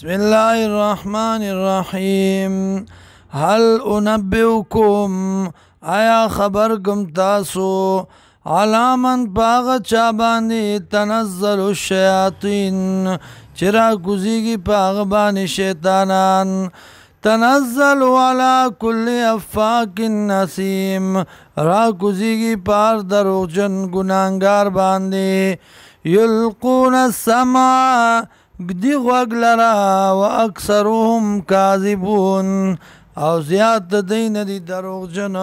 بسم الله الرحمن الرحيم. هل انبئكم آیا خبر کم تاسو علی من پاغ چابانی تنزل الشیاطین چرا کوزیگی پاغ بانی شیطانان تنزل على كل افاق نسیم را کوزیگی پار دروغجن گناهگار باندې یلقون السمع دی غوږ لرا و اکثرهم کاذبون او زیاد دین دی دروغجن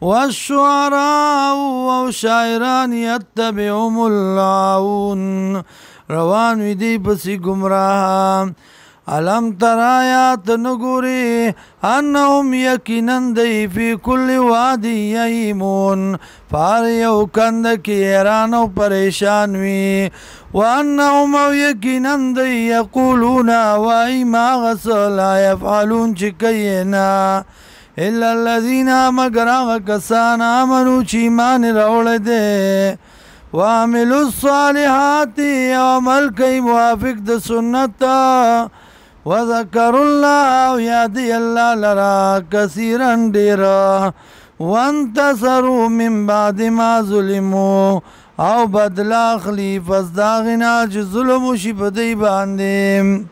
والشعراء و شاعران یتبعهم اللاعون روان وی دی پسی گمراه علم ترایات نگوری انهم یقینن دی فی کل وادی یهیمون پار یو کند کی حیران و پریشان وی وانهم یقینن دی یقولون وائی ما غسل یفعلون چکینا الا الذین مگر آغا کسان آمنو چی ایمان روڑ دے وعملوا الصالحات وعمل کئی موافق د سنت وذکر اللہ یادی اللہ لرا کثیرا دیرا وانتصروا من بعد ما ظلموا او بدلا خلیف از داغنا چه ظلم شپدی باندیم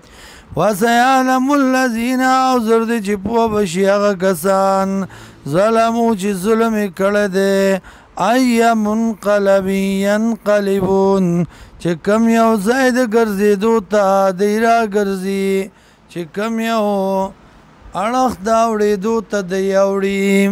وسیعلم الذین او زرد چه پو بشی اغا کسان ظلمو چه ظلم کرده ای منقلبی ینقلبون چه کم یو زید گرزی دوتا دیرا گرزی چه کم یو اڑخ داوڑی دوتا دیوڑی